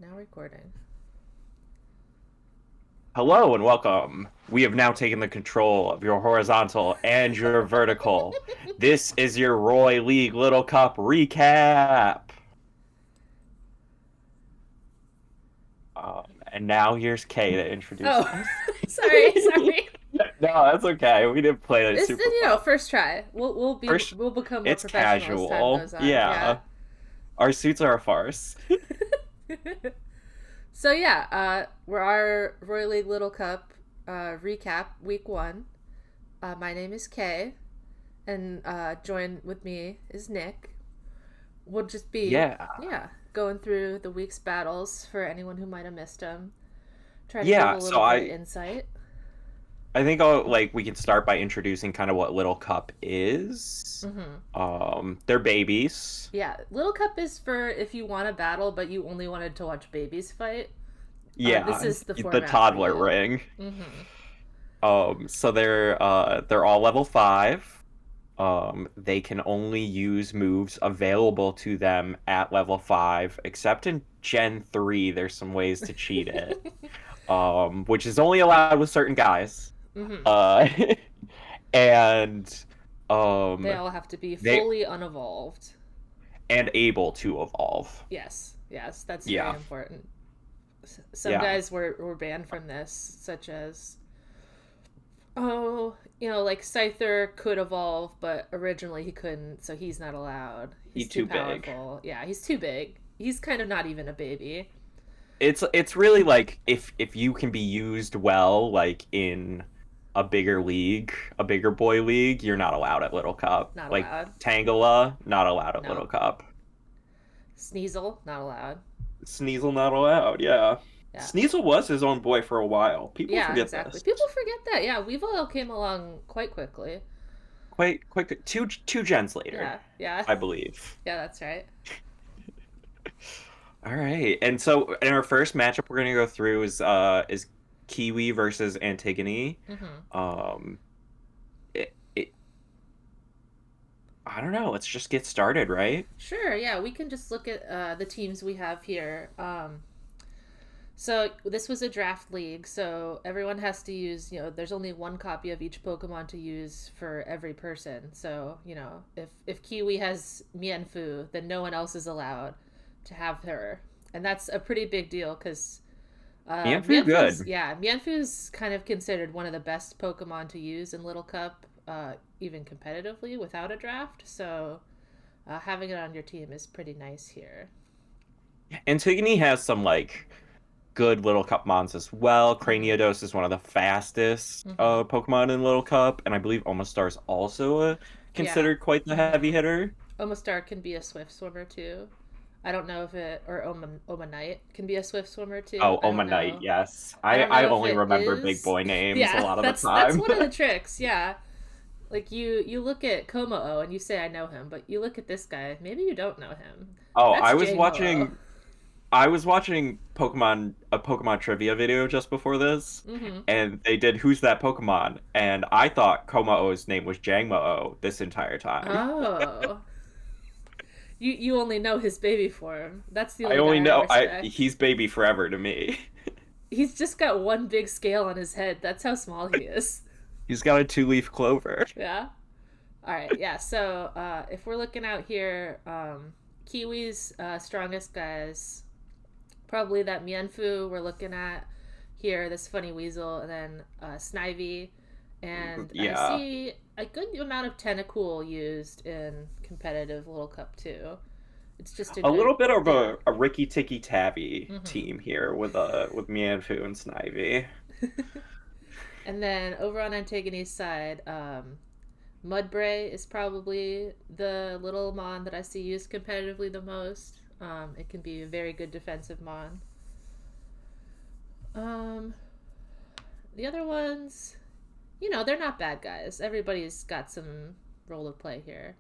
Now recording. Hello and welcome. We have now taken the control of your horizontal and your vertical. This is your Roy League Little Cup recap. And now here's Kay to introduce Oh, us. sorry. No, that's okay. We didn't play it It's super well. first try. First, We'll become more it's professional as time casual. goes on. Yeah. Yeah, our suits are a farce. So yeah, we're our Royal League Little Cup recap week one. My name is Kay, and join with me is Nick. We'll just be Yeah, going through the week's battles for anyone who might have missed them. Try to give yeah. a So little bit of I, insight. I think we can start by introducing kind of what Little Cup is. Mm-hmm. They're babies. Yeah, Little Cup is for if you want a battle, but you only wanted to watch babies fight. This Yeah, is the the format for toddler you. ring. Mm-hmm. So they're all level 5. They can only use moves available to them at level 5, except in Gen 3, there's some ways to cheat it. Which is only allowed with certain guys. Mm-hmm. Uh and They um all have to be they fully unevolved. and able to evolve. Yes, that's very Yeah. important. Some Yeah. guys were banned from this, such as like Scyther could evolve, but originally he couldn't, so he's not allowed. He's He's too too big. powerful. Yeah, he's too big. He's kind of not even a baby. It's really like if you can be used well, like in a bigger league, a bigger boy league, you're not allowed at Little Cup. Not Like allowed. Tangela, not allowed at Little No. Cup. Sneasel, not allowed. Sneasel not allowed, yeah. Yeah. Sneasel was his own boy for a while. People Yeah, forget exactly. this. People forget that. Yeah, Weevil came along quite quickly. Quite two gens later, Yeah. I believe. Yeah, that's right. All right. And so in our first matchup we're gonna go through is Kiwi versus Antigone. Mm-hmm. Um it I don't know. Let's just get started, right? Sure, yeah, we can just look at the teams we have here. So this was a draft league, so everyone has to use, there's only one copy of each Pokemon to use for every person. So, if Kiwi has Mienfoo, then no one else is allowed to have her. And that's a pretty big deal because Mienfoo good. Mienfoo's kind of considered one of the best Pokemon to use in Little Cup, even competitively without a draft. So having it on your team is pretty nice here. Antigone has some like good Little Cup mons as well. Mm-hmm. Craniodos is one of the fastest Mm-hmm. Pokemon in Little Cup, and I believe Omastar is also Yeah. considered quite the heavy Mm-hmm. hitter. Omastar can be a swift swimmer too. I don't know if it or Oma Knight can be a swift swimmer too. Oh, Omanite, yes. I don't I know if only it remember big is. boy names a Yeah, lot of the that's time. one of the tricks. Yeah, like you look at Komo and you say I know him, but you look at this guy, maybe you don't know him. Oh, That's Jangmo-O. I was watching a Pokemon trivia video just before this, Mm-hmm. and they did Who's That Pokemon? And I thought Komao-o's name was Jangmo-O this entire time. Oh, you only know his baby form. That's the I only only guy I know I respect. he's baby forever to me. He's just got one big scale on his head. That's how small he is. He's got a two-leaf clover. Yeah. All right. Yeah. So if we're looking out here, Kiwi's strongest guys, probably that Mienfoo we're looking at here, this funny weasel, and then Snivy. And I Yeah. see a good amount of Tentacool used in competitive Little Cup too. It's just a A good, little bit of yeah. a Ricky Tikky Tavi Mm-hmm. team here with Mianfu and Snivy. And then over on Antigone's side, Mudbray is probably the little mon that I see used competitively the most. It can be a very good defensive mon. Um, the other ones, they're not bad guys. Everybody's got some role to play here.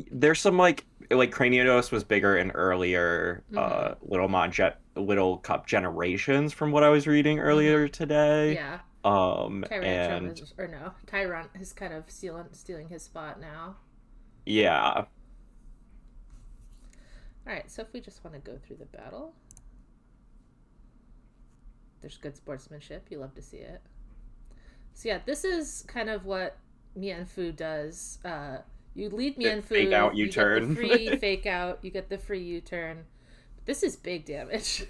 There's some like Craniodos was bigger in earlier Mm-hmm. Little Cup generations from what I was reading Mm-hmm. earlier today. Yeah. Tyrantrum And is, or no, Tyrant is kind of stealing his spot now. yeah. All right, so if we just want to go through the battle, There's good sportsmanship. You love to see it. So yeah, this is kind of what Mianfu does. You lead Fake Mianfu, out you get the U-turn. free fake out, you get the free U-turn. This is big damage.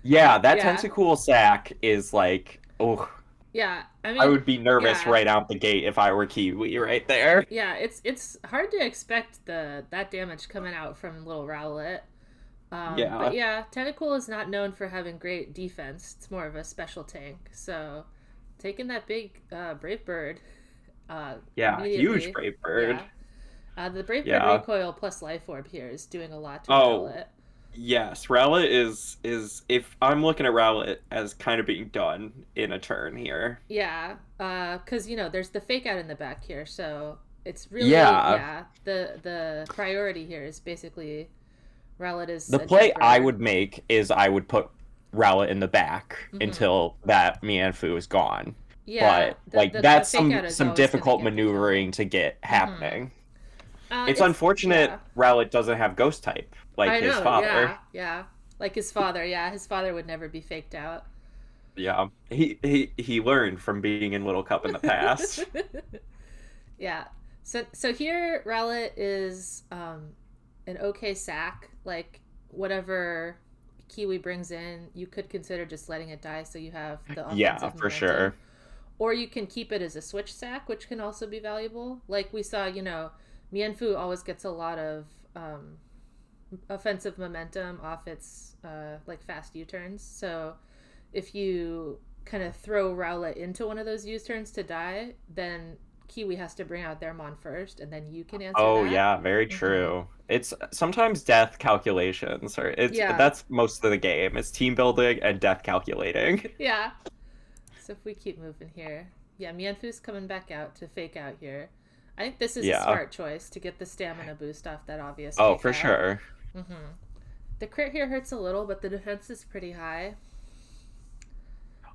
Yeah, that Yeah. tentacle sack is like, oh, Yeah. I I mean, would be nervous yeah. right out the gate if I were Kiwi right there. Yeah, it's hard to expect the that damage coming out from little Rowlet. But Yeah. yeah, Tentacool is not known for having great defense. It's more of a special tank. So taking that big Brave Bird Yeah, huge immediately, Brave Bird. yeah. The Brave Bird Yeah. recoil plus Life Orb here is doing a lot to Oh, Rowlet. yes. Rowlet is if I'm looking at Rowlet as kind of being done in a turn here. Yeah, because there's the fake out in the back here, so it's really Yeah. yeah. The priority here is basically Rowlet is The a dead play I bird. would make is I would put Rowlet in the back Mm-hmm. until that Mianfu is gone. Yeah, But the, like the the that's fake out is some always gonna difficult get the kill. maneuvering to get Mm-hmm. happening. It's It's yeah. unfortunate Rowlet doesn't have ghost type like I his know. father. Yeah, yeah. Like his father. Yeah, his father would never be faked out. Yeah. He learned from being in Little Cup in the past. Yeah. So here Rowlet is an okay sack. Like whatever Kiwi brings in, you could consider just letting it die so you have the Yeah, offensive for momentum. sure. Or you can keep it as a switch sack, which can also be valuable. Like we saw, Mienfu always gets a lot of offensive momentum off its like fast U-turns. So if you kind of throw Rowlet into one of those U-turns to die, then Kiwi has to bring out their Mon first, and then you can answer Oh that. yeah, very Mm-hmm. true. It's sometimes death calculations, or it's Yeah, that's most of the game. It's team building and death calculating. yeah. So if we keep moving here, yeah, Mienfu's coming back out to fake out here. I think this is a Yeah. smart choice to get the stamina boost off that obvious Oh, fake for out. sure. Mm-hmm. The crit here hurts a little, but the defense is pretty high.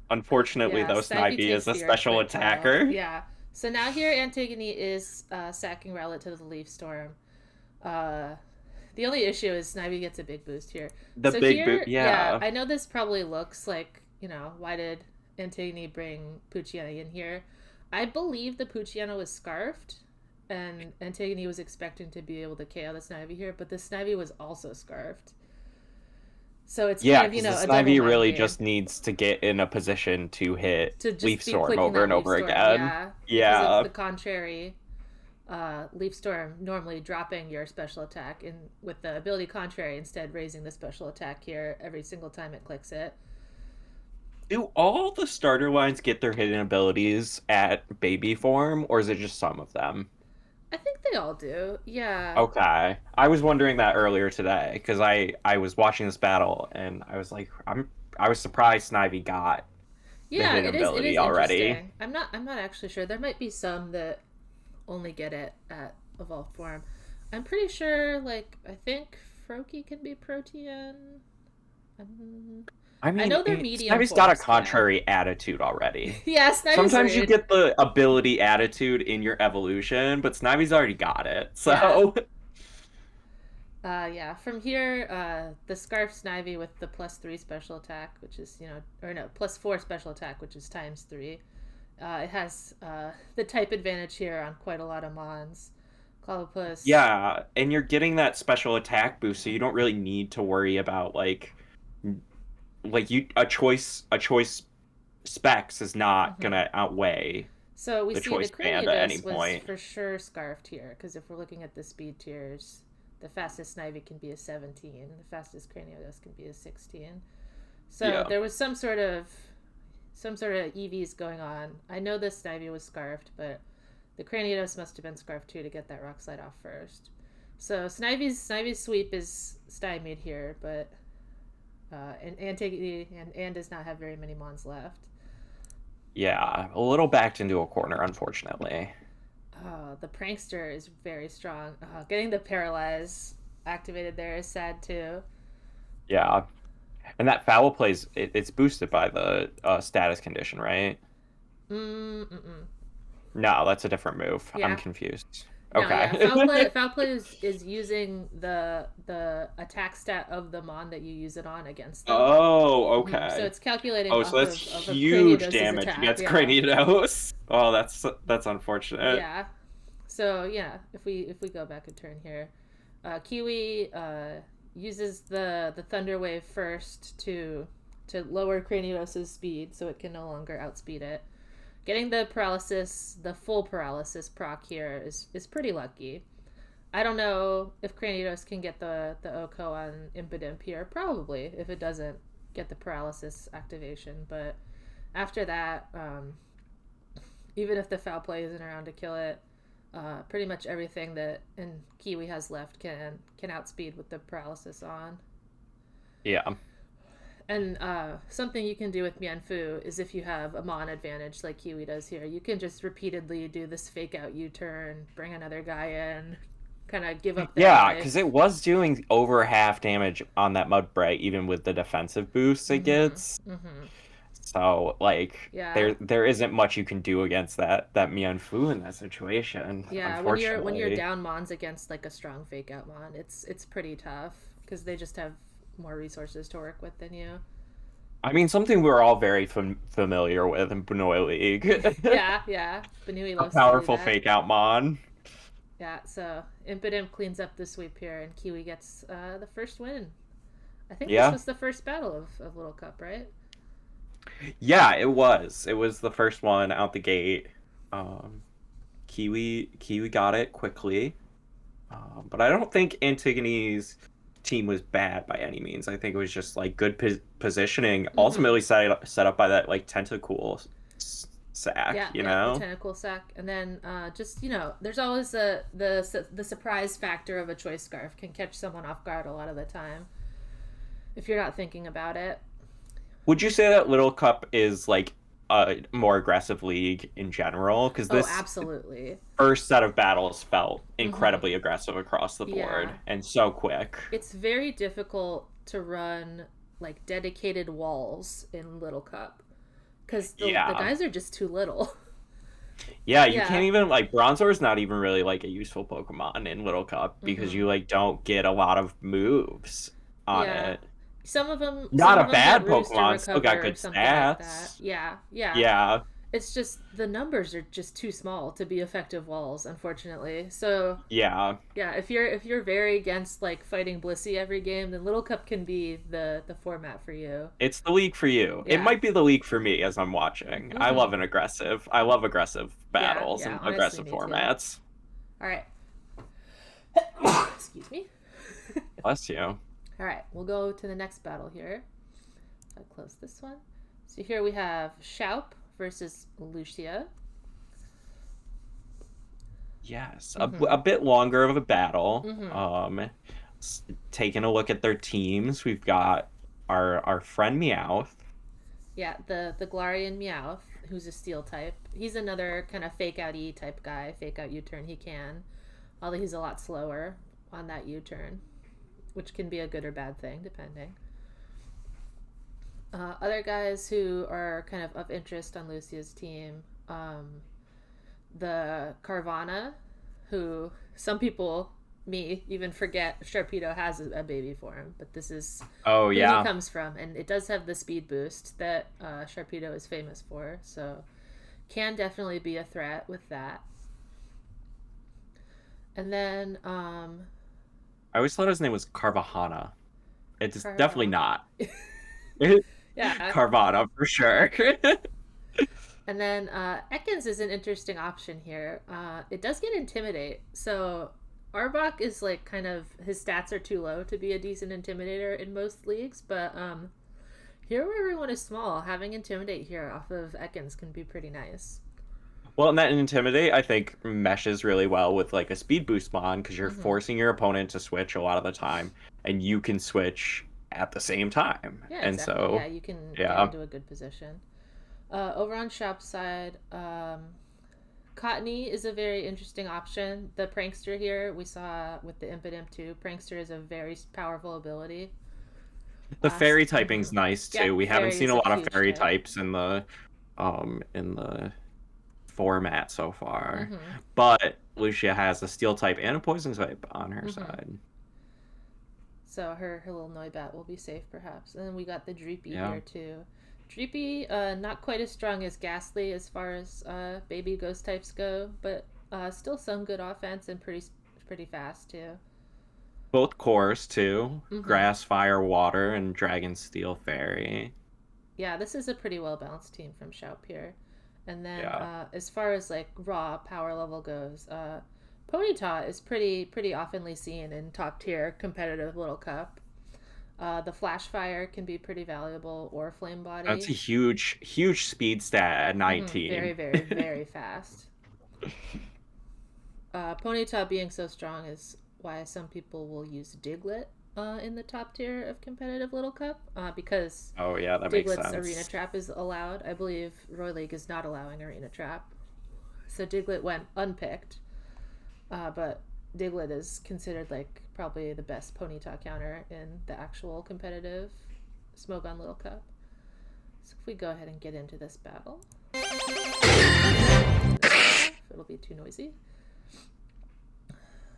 Unfortunately, Yeah, though, Snivy Snivy is takes a the special earthquake pile. attacker. Yeah. So now here Antigone is sacking Rowlet to the Leaf Storm. Uh, the only issue is Snivy gets a big boost here. The So big boot, here, yeah, yeah. I know this probably looks like, why did Antigone bring Pucciana in here? I believe the Pucciana was scarfed, and Antigone was expecting to be able to KO the Snivy here, but the Snivy was also scarfed. So it's kind Yeah, of, because the a double Snivy mind really game just needs to get in a position to hit to Leaf just be Storm clicking over that and Leaf over Storm. again. Yeah, because of Yeah. the contrary Leaf Storm normally dropping your special attack, and with the ability contrary instead raising the special attack here every single time it clicks it. Do all the starter lines get their hidden abilities at baby form, or is it just some of them? I think they all do. Yeah. Okay. I was wondering that earlier today because I was watching this battle and I was like I was surprised Snivy got the Yeah, hidden it is ability already. interesting. I'm not actually sure. There might be some that only get it at evolved form. I'm pretty sure I think Froakie can be Protean. Um, I I mean, know they're medium Snivy's got a forms, yeah. contrary attitude already. Yeah, Snivy's Sometimes you rude. get the ability attitude in your evolution, but Snivy's already got it. Yeah. So, Yeah. From here, the Scarf Snivy with the +3 special attack, which is, or no, +4 special attack, which is ×3. It has the type advantage here on quite a lot of Mons. Clobbopus. yeah, and you're getting that special attack boost, so you don't really need to worry about like you a choice specs is not Mm-hmm. gonna outweigh So we the see the choice band at any Craniodus was point. for sure scarfed here, because if we're looking at the speed tiers, the fastest Snivy can be a 17, the fastest Craniodus can be a 16. So Yeah. there was some sort of EVs going on. I know this Snivy was scarfed, but the Craniodus must have been scarfed too to get that rock slide off first. So Snivy's sweep is stymied here, but and Antigone and does not have very many mons left. Yeah, a little backed into a corner, unfortunately. The prankster is very strong. Getting the paralyze activated there is sad too. Yeah. And that foul plays it's boosted by the status condition, right? Mm-mm. No, that's a different move. I'm Yeah, confused. No, yeah, foul Okay. play. Foul play is using the attack stat of the mon that you use it on against them. Oh, So okay. it's calculating Oh, so off that's of huge Craniodos's damage attack. against Yeah, Cranidos. Oh, that's unfortunate. yeah. So yeah, if we go back a turn here, Kiwi uses the Thunder Wave first to lower Craniodos's speed, so it can no longer outspeed it. Getting the full paralysis proc here is pretty lucky. I don't know if Cranidos can get the Oko on Impidimp here. Probably, if it doesn't get the paralysis activation. But after that, even if the foul play isn't around to kill it, pretty much everything that and Kiwi has left can outspeed with the paralysis on. Yeah. And something you can do with Mianfu is if you have a Mon advantage like Kiwi does here, you can just repeatedly do this fake out U-turn, bring another guy in, kind of give up that Yeah, because life. it was doing over half damage on that Mudbray, even with the defensive boosts it Mm-hmm. gets. Mm-hmm. So like Yeah. there isn't much you can do against that Mianfu in that situation, Yeah. When you're unfortunately. down Mons against like a strong fake out Mon, it's pretty tough because they just have more resources to work with than you. I mean, something we're all very familiar with in Benoit League. Yeah, yeah. Banui A loves to do powerful that. fake out Mon. Yeah, so Impidimp cleans up the sweep here, and Kiwi gets the first win. I think this Yeah. was the first battle of Little Cup, right? Yeah, it was. It was the first one out the gate. Um, Kiwi got it quickly. But I don't think Antigone's team was bad by any means. I think it was just like good positioning, Mm-hmm. ultimately set up by that like tentacle sack, Yeah, you yeah, the know? tentacle sack, and then just there's always the surprise factor of a choice scarf can catch someone off guard a lot of the time if you're not thinking about it. Would you say that Little Cup is like a more aggressive league in general? Because Oh, this absolutely. first set of battles felt Mm-hmm. incredibly aggressive across the board Yeah, and so quick. it's very difficult to run like dedicated walls in Little Cup because the Yeah. guys are just too little. Yeah, you can't Yeah. even like Bronzor is not even really like a useful Pokemon in Little Cup because Mm-hmm. you like don't get a lot of moves on Yeah. it. Some Not of a them get bad rooster Pokemon, still got recover or good something like that. stats. Yeah. Yeah. Yeah, It's just the numbers are just too small to be effective walls, unfortunately. So yeah. yeah, if you're very against like fighting Blissey every game, then Little Cup can be the format for you. It's the league for you. It Yeah. might be the league for me as I'm watching. Mm-hmm. I love aggressive Yeah, battles yeah, and honestly, aggressive me too. formats. All right. Excuse me. Bless you. All right, we'll go to the next battle here. So I close this one. So here we have Shaup versus Lucia. Yes, Mm-hmm. a bit longer of a battle. Mm-hmm. Taking a look at their teams, we've got our friend Meowth. Yeah, the Galarian Meowth, who's a steel type. He's another kind of fake out E type guy, fake out U turn he can. Although he's a lot slower on that U turn, which can be a good or bad thing, depending. Other guys who are kind of interest on Lucia's team, the Carvana, who some people, me, even forget Sharpedo has a baby for him, but this is Oh who he yeah. comes from, and it does have the speed boost that Sharpedo is famous for, so can definitely be a threat with that. And then I always thought his name was Carvahana. It's definitely Carva, not. yeah, Carvana for sure. and then Ekans is an interesting option here. It does get Intimidate, so Arbok is like kind of his stats are too low to be a decent Intimidator in most leagues, but here where everyone is small, having Intimidate here off of Ekans can be pretty nice. Well, and that Intimidate, I think, meshes really well with like a speed boost mon because you're Mm-hmm. forcing your opponent to switch a lot of the time, and you can switch at the same time. Yeah, And exactly. Yeah, so, you can get yeah, into a good position. Over on shop side, Cottony is a very interesting option. The Prankster here we saw with the Impidimp too. Prankster is a very powerful ability. the fairy Mm-hmm. typing's nice Yeah, too. We haven't Fairy seen is a a lot of huge fairy type. types in the format so far. Mm-hmm. But Lucia has a steel type and a poison type on her Mm-hmm. side. So her little Noibat will be safe, perhaps. And then we got the Dreepy Yeah. here, too. Dreepy, not quite as strong as Ghastly as far as baby ghost types go, but still some good offense and pretty fast, too. Both cores too. Mm-hmm. Grass, fire, water, and dragon steel fairy. Yeah, this is a pretty well balanced team from Shaup here. And then Yeah. as far as like raw power level goes, Ponyta is pretty oftenly seen in top tier competitive Little Cup. The Flash Fire can be pretty valuable, or Flame That's a Body. huge speed stat at Very, 19. very fast. Ponyta being so strong is why some people will use Diglett in the top tier of competitive Little Cup because Oh yeah, that makes Diglett's Arena sense. Trap is allowed. I believe Roy League is not allowing Arena Trap. So Diglett went unpicked, but Diglett is considered like probably the best Ponyta counter in the actual competitive Smogon Little Cup. So if we go ahead and get into this battle, it'll be too noisy.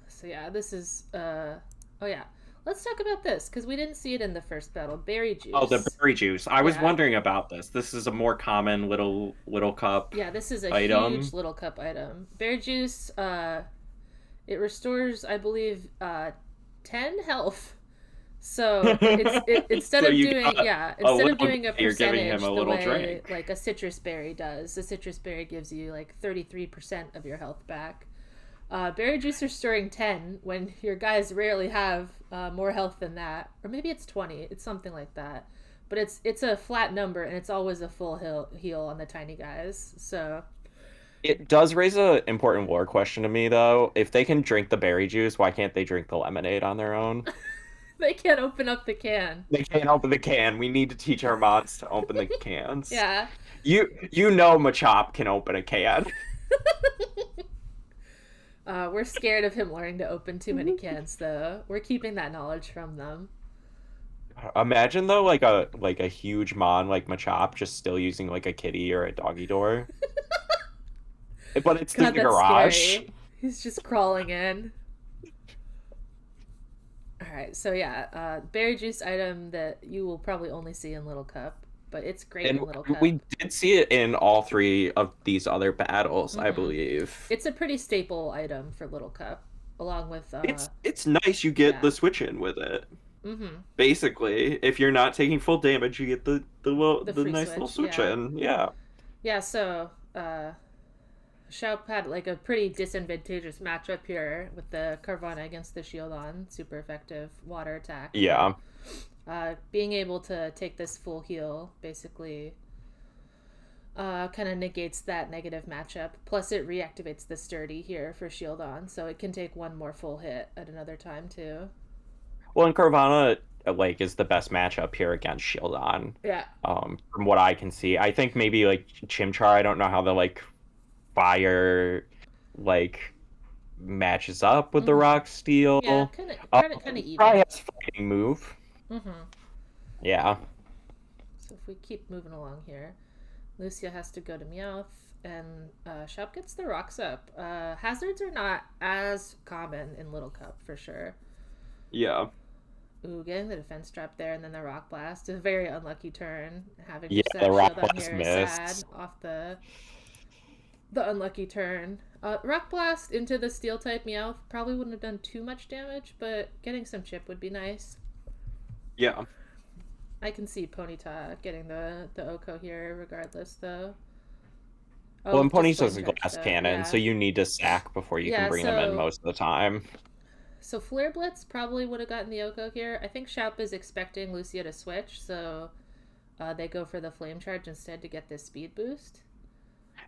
So yeah, this is oh yeah. Let's talk about this because we didn't see it in the first battle. Berry Oh, the juice. berry juice. I was Yeah. wondering about this. This is a more common little cup Yeah, this is a huge item. little cup item. Berry juice, it restores, I believe, 10 health. So instead So of you doing got a instead of little doing a guy, you're giving him percentage a the little way drink. like a citrus berry does. A citrus berry gives you like 33% of your health back. Berry juice restoring 10 when your guys rarely have more health than that, or maybe it's 20. It's something like that. But it's a flat number and it's always a full heal on the tiny guys. So It does raise an important lore question to me, though. If they can drink the berry juice, why can't they drink the lemonade on their own? they can't open up the can. They can't open the can. We need to teach our mods to open the cans. Yeah. You know Machop can open a can. We're scared of him learning to open too many cans, though. We're keeping that knowledge from them. Imagine though, like a huge mon like Machop just still using like a kitty or a doggy door. But it's through God, the that's garage. scary. He's just crawling in. All right, so yeah, berry juice item that you will probably only see in Little Cup, but it's great And in Little we Cup. did see it in all three of these other battles, I Mm-hmm. believe. It's a pretty staple item for Little Cup, along with It's nice you get yeah. the switch in with it. Mm-hmm. Basically, if you're not taking full damage, you get The the free nice little switch, switch yeah, in. Yeah. yeah. So Shaup had like a pretty disadvantageous matchup here with the Carvana against the Shieldon, super effective water attack, but Yeah. being able to take this full heal basically kind of negates that negative matchup. Plus, it reactivates the sturdy here for Shieldon, so it can take one more full hit at another time too. Well, and Carvana like is the best matchup here against Shieldon. Yeah. From what I can see. I think maybe like Chimchar, I don't know how the like fire like matches up with the Mm-hmm. rock Yeah, steel. kind of Probably even. has fighting move. Mm-hmm. Yeah. So if we keep moving along here, Lucia has to go to Meowth, and Shop gets the rocks up. Hazards are not as common in Little Cup for sure. Yeah. Ooh, getting the defense trap there and then the rock blast is a very unlucky turn. Having Yeah, reset the rock shield on blast here is sad miss. off the unlucky turn. Rock blast into the steel type Meowth probably wouldn't have done too much damage, but getting some chip would be nice. Yeah. I can see Ponyta getting the Oko here regardless though. Well, Oh, and just Ponyta's flame a charge glass though. cannon, so Yeah. you need to sack before you can Yeah, bring them in so most of the time. Flare Blitz probably would have gotten the Oko here. I think Shaup is expecting Lucia to switch, so they go for the flame charge instead to get this speed boost.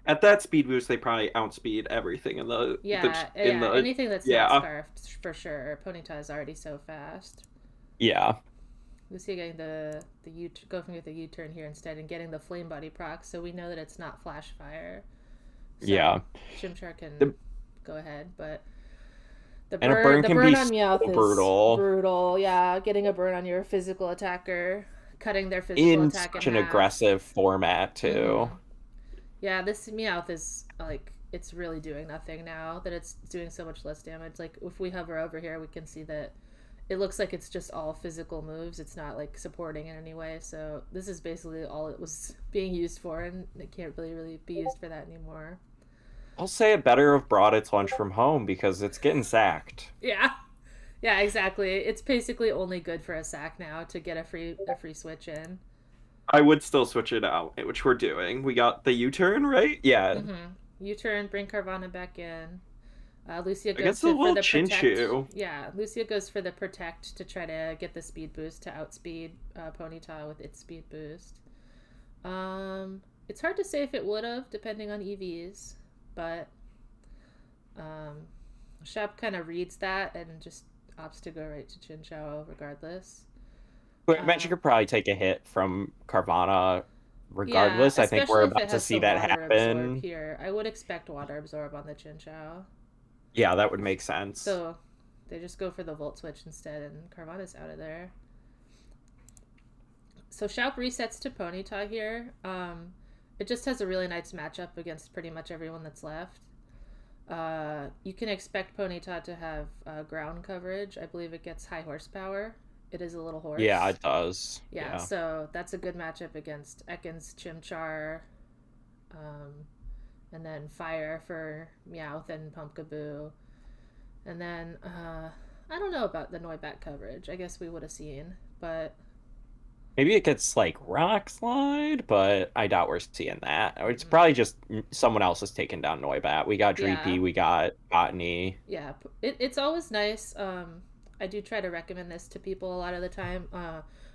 At that speed boost, they probably outspeed everything in Yeah, anything that's not yeah. scarfed for sure. Ponyta is already so fast. Yeah. Lucia getting the U going with the U turn here instead and getting the flame body proc, so we know that it's not flash fire. So Yeah. Chimchar can The, go ahead, but and a burn the can be burn on so Meowth is brutal brutal. Yeah, getting a burn on your physical attacker, cutting their physical in attack in such an half. aggressive format too. Mm-hmm. Yeah, this Meowth is like it's really doing nothing now that it's doing so much less damage. Like if we hover over here, we can see that it looks like it's just all physical moves. It's not like supporting in any way. So this is basically all it was being used for, and it can't really be used for that anymore. I'll say it better have brought its lunch from home because it's getting sacked. Yeah, yeah, exactly. It's basically only good for a sack now to get a free switch in. I would still switch it out, which we're doing. We got the U-turn, right? Yeah. Mm-hmm. U turn, bring Carvana back in. Lucia I goes guess a to for little the protect. Chinchu. Yeah, Lucia goes for the protect to try to get the speed boost to outspeed Ponyta with its speed boost. It's hard to say if it would have, depending on EVs, but um, Shep kind of reads that and just opts to go right to Chinchou regardless. But I imagine Uh, you could probably take a hit from Carvana yeah, regardless. I think we're especially if it about to has see the that water absorb happen. here. I would expect water absorb on the Chinchou. Yeah, that would make sense. So they just go for the Volt Switch instead, and Carvana's out of there. So Shaup resets to Ponyta here. It just has a really nice matchup against pretty much everyone that's left. You can expect Ponyta to have ground coverage. I believe it gets high horsepower. It is a little Yeah, horse. it does. Yeah, Yeah. so that's a good matchup against Ekans, Chimchar, um, and then Fire for Meowth and Pumpkaboo. And then I don't know about the Noibat coverage. I guess we would have seen, but Maybe it gets like rock slide, but I doubt we're seeing that. It's mm-mm. probably just someone else is taking down Noibat. We got Yeah, Dreepy, we got Botany. yeah. It's always nice. I do try to recommend this to people a lot of the time.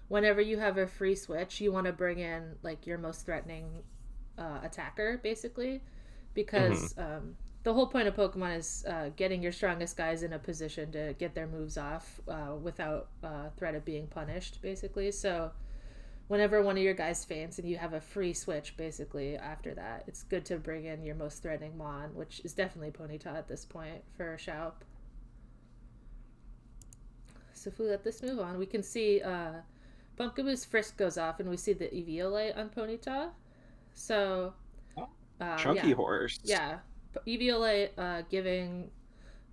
Whenever you have a free switch, you want to bring in like your most threatening attacker, basically, Hmm. because the whole point of Pokemon is getting your strongest guys in a position to get their moves off without threat of being punished, basically. So whenever one of your guys faints and you have a free switch, basically after that, it's good to bring in your most threatening Mon, which is definitely Ponyta at this point for Shaup. So if we let this move on, we can see Pumpkaboo's Frisk goes off, and we see the Eviolite on Ponyta. So Chunky yeah, horse. yeah, Eviolite giving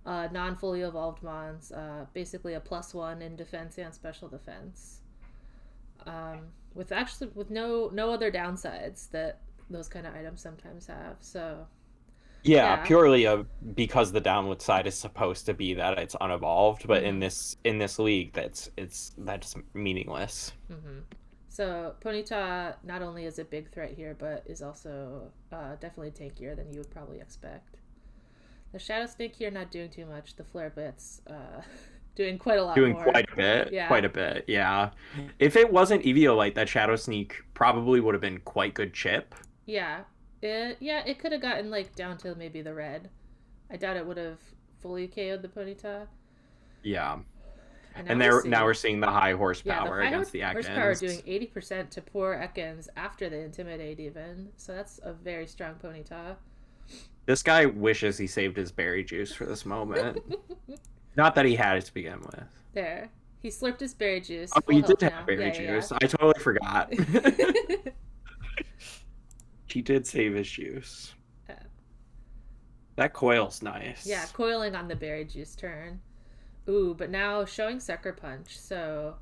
non fully evolved Mons basically a +1 in defense and special defense. With actually with no other downsides that those kind of items sometimes have. So Yeah, yeah, purely because the downward side is supposed to be that it's unevolved, but mm-hmm, in this league that's meaningless. mm-hmm. So Ponyta not only is a big threat here, but is also definitely tankier than you would probably expect. The Shadow Snake here not doing too much. The Flare Blitz doing quite a lot Doing more. quite a bit, Yeah, quite a bit. Yeah. If it wasn't Eviolite, that Shadow Sneak probably would have been quite good chip. yeah, it could have gotten like down to maybe the red. I doubt it would have fully KO'd the Ponyta. Yeah. And now And we there now see, we're seeing the high yeah, the horsepower high against the horsepower doing Ekans. 80% to poor Ekans after the Intimidate even. So that's a very strong Ponyta. This guy wishes he saved his berry juice for this moment. Not that he had it to begin with. There. He slurped his berry juice. Oh, Full he did health have now. berry Yeah, juice. I totally forgot. yeah, He did save his juice. yeah. That coil's Yeah, nice. coiling on the berry juice turn. Ooh, but now showing Sucker Punch. So,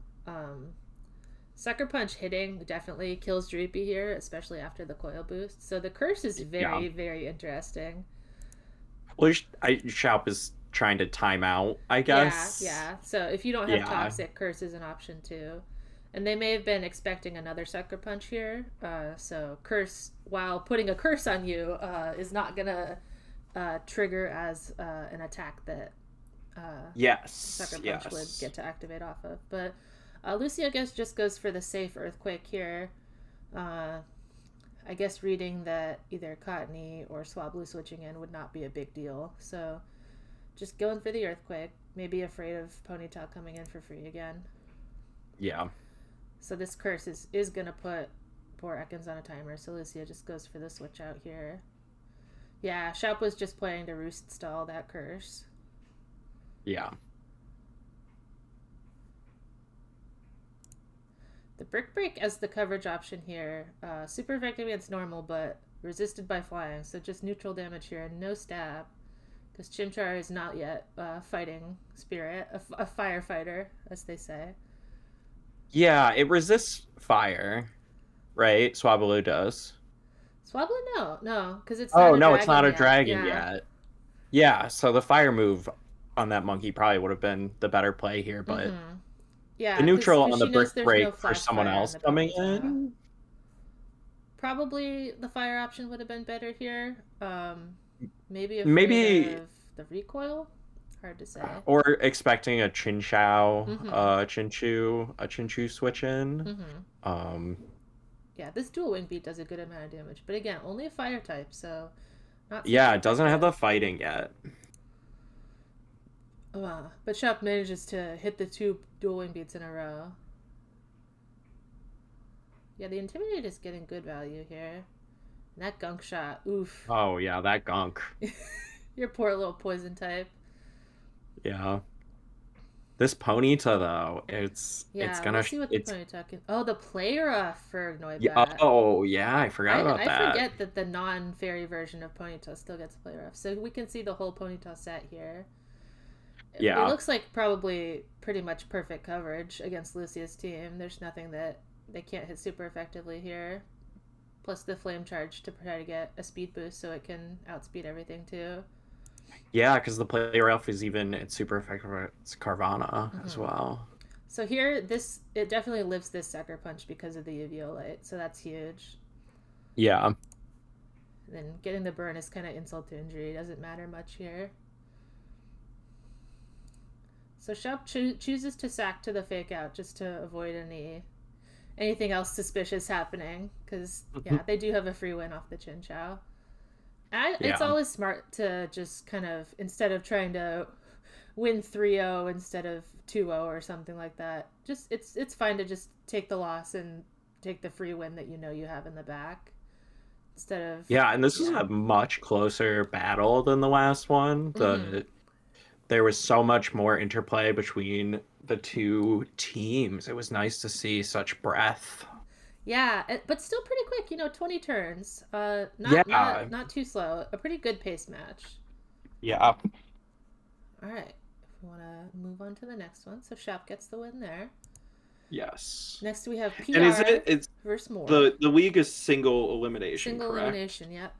Sucker Punch hitting definitely kills Dreepy here, especially after the coil boost. So the curse is Yeah. very interesting. Well, Shaup is trying to time out, I Yeah, guess. yeah. So if you don't have Yeah. toxic, curse is an option too. And they may have been expecting another sucker punch here. So curse, while putting a curse on you, is not gonna trigger as an attack that Yes. sucker punch would Yes. get to activate off of. But Lucy, I guess, just goes for the safe earthquake here. Uh, I guess reading that either Cottony or Swablu switching in would not be a big deal. So just going for the earthquake. Maybe afraid of Ponytail coming in for free again. Yeah. So this curse is gonna put poor Ekans on a timer. So Lucia just goes for the switch out here. Yeah, Shaup was just planning to roost stall that curse. Yeah. The Brick Break as the coverage option here. Super effective against normal, but resisted by flying, so just neutral damage here and no stab. Because Chimchar is not yet a fighting spirit, a firefighter, as they say. Yeah, it resists fire, right? Swablu does. Swablu, no, no, because it's not Oh, a no, it's dragon not a yet. dragon Yeah. yet. Yeah, so the fire move on that monkey probably would have been the better play here, but Mm-hmm. the Yeah, because neutral on the she knows brick there's no break for flash someone fire on else the coming Ponyta. in. Probably the fire option would have been better here. Maybe afraid Maybe of the recoil. Hard to say. or expecting a Mm-hmm. Chinchu switch in. Mm-hmm. Um, Yeah, this dual wing beat does a good amount of damage, but again, only a fire type, so not super yeah, it doesn't have effective. the fighting yet. But Shop manages to hit the two dual wing beats in a row. Yeah, the Intimidate is getting good value here. And that gunk shot, oof. Oh yeah, that gunk. Your poor little poison type. Yeah. This Ponyta though, it's Yeah, gonna let's see what the it's Ponyta can. Oh, the player for yeah, Noibat. oh yeah, I forgot about I that. forget that the non fairy version of Ponyta still gets player off. So we can see the whole Ponyta set here. It Yeah. looks like probably pretty much perfect coverage against Lucia's team. There's nothing that they can't hit super effectively here. Plus the flame charge to try to get a speed boost so it can outspeed everything too. Yeah, because the player elf is even it's super effective it's Carvana as Mm-hmm. well. So here, this it definitely lives this sucker punch because of the UVO light, so that's huge. Yeah. And then getting the burn is kind of insult to injury. Doesn't matter much here. So Shop chooses to sack to the fake out just to avoid anything else suspicious happening. Because yeah, they do have a free win off the Chin Chow. It's Yeah. always smart to just kind of instead of trying to win 3-0 instead of 2-0 or something like that. Just it's fine to just take the loss and take the free win that you know you have in the back instead of Yeah, and this is yeah. a much closer battle than the last one. Mm-hmm. There was so much more interplay between the two teams. It was nice to see such breadth. Yeah, but still pretty quick. 20 turns. Yeah. Not too slow. A pretty good pace match. Yeah. All right. If we want to move on to the next one, so Shop gets the win there. Yes. Next we have And is PR it's versus Morg. the league is single elimination, Single correct? elimination. Yep.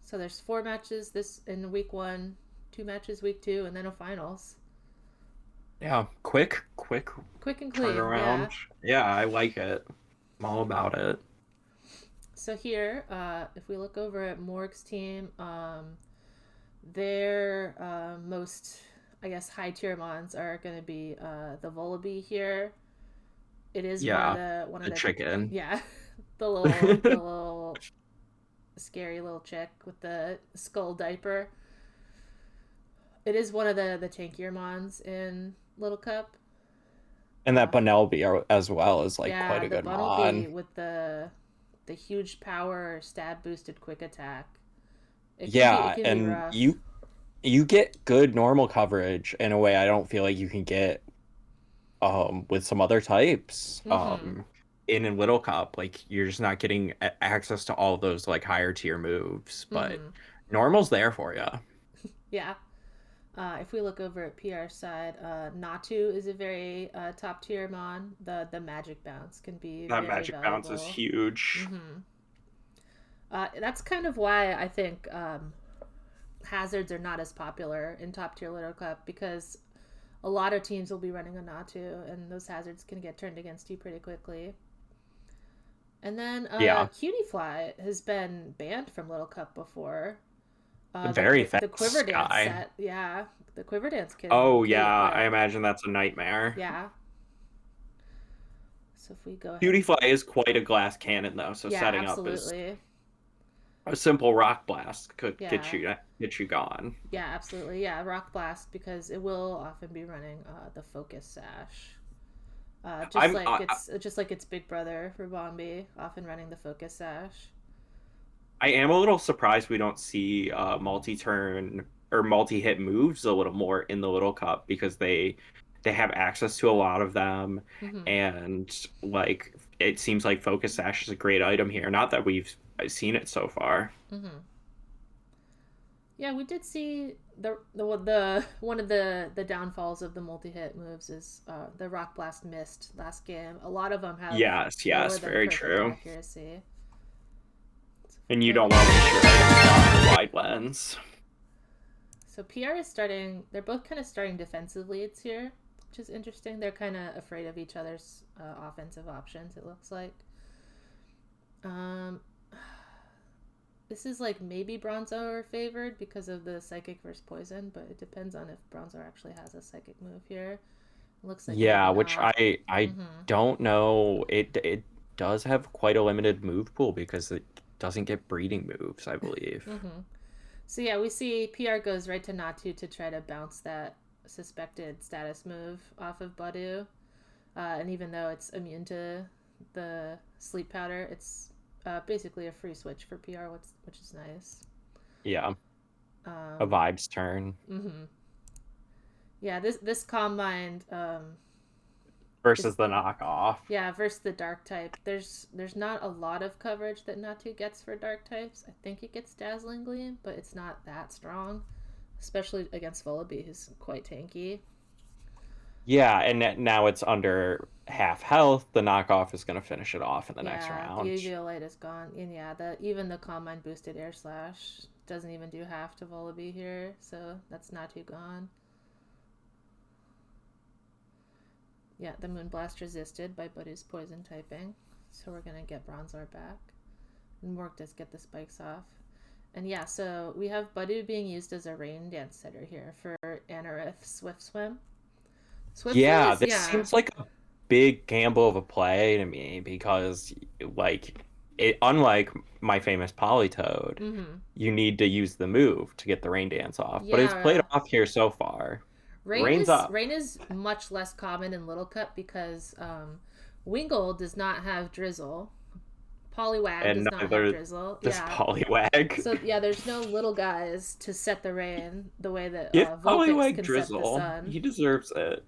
So there's 4 matches this in week 1, 2 matches week 2, and then a finals. Yeah, quick Quick and clean. turnaround. Yeah. Yeah, I like it. I'm all about it. So here, if we look over at Morg's team, their most, I guess, high tier mons are going to be the Volibee here. It is Yeah, one of the the chicken. yeah, the little scary little chick with the skull diaper. It is one of the tankier mons in Little Cup. And that Bunnelby as well is like quite Yeah, a the good Bunnelby mon. with the huge power stab boosted quick attack. It Yeah, can be and rough. you get good normal coverage in a way I don't feel like you can get with some other types Mm-hmm. in Little Cup. Like you're just not getting access to all those like higher tier moves, but Mm-hmm. normal's there for you. Yeah. If we look over at PR side, Natu is a very top tier mon. The magic bounce can be That very magic bounce is valuable. huge. Mm-hmm. That's kind of why I think hazards are not as popular in top tier Little Cup because a lot of teams will be running a Natu, and those hazards can get turned against you pretty quickly. And then Yeah, Cutie Fly has been banned from Little Cup before. very The Quiver fast Dance guy. set, yeah, the Quiver Dance can Oh kill you yeah, I quick. imagine that's a nightmare. Yeah. So if we go ahead Beauty and Fly is quite a glass cannon though, so yeah, setting up is absolutely. a simple rock blast could Yeah. get you gone. Yeah, absolutely. Yeah, Rock Blast because it will often be running the Focus Sash. I'm Just like its big brother for Bombi, often running the Focus Sash. I am a little surprised we don't see multi-turn or multi-hit moves a little more in the Little Cup because they have access to a lot of them Mm-hmm. and like it seems like Focus Sash is a great item here. Not that we've seen it so far. Mm-hmm. Yeah, we did see the one of the downfalls of the multi-hit moves is the Rock Blast missed last game. A lot of them have Yes, lower yes, than very perfect true. accuracy. And you The don't want to waste your items on a wide lens. So PR is starting. They're both kind of starting defensive leads here, which is interesting. They're kind of afraid of each other's offensive options. It looks like. Um, this is like maybe Bronzo are favored because of the psychic versus poison, but it depends on if Bronzo actually has a psychic move here. It looks like Yeah, maybe which not. I Mm-hmm. don't know. It does have quite a limited move pool because it doesn't get breeding moves, I believe. Mm-hmm. So yeah, we see PR goes right to Natu to try to bounce that suspected status move off of Badu. And even though it's immune to the sleep powder, it's basically a free switch for PR, which is nice. Yeah, a Um, vibes turn mm-hmm. Yeah, this Calm Mind is versus the knockoff. yeah versus the Dark type. There's not a lot of coverage that Natu gets for Dark types. I think it gets Dazzling Gleam, but it's not that strong, especially against Vullaby, who's quite tanky. Yeah, and now it's under half health. The knockoff is going to finish it off in the next Yeah, the round. UV light is gone, and yeah, the even the Calm Mind boosted Air Slash doesn't even do half to Vullaby here, so that's not too gone. Yeah, the Moonblast resisted by Buddy's poison typing, so we're gonna get Bronzor back, and Morg does get the spikes off. And yeah, so we have Budu being used as a rain dance setter here for Anorith Swift Swim. Swift Swim Yeah, is this yeah. seems like a big gamble of a play to me because, like, unlike my famous Politoed, Mm-hmm. you need to use the move to get the rain dance off. But it's played Yeah, off here so far. Rain Rain's is up. rain is much less common in Little Cup because Wingull does not have drizzle. Poliwag And does not have neither drizzle. does Yeah. Poliwag. So yeah, there's no little guys to set the rain the way that Give Vulpix Poliwag can set the drizzle. sun. He deserves it.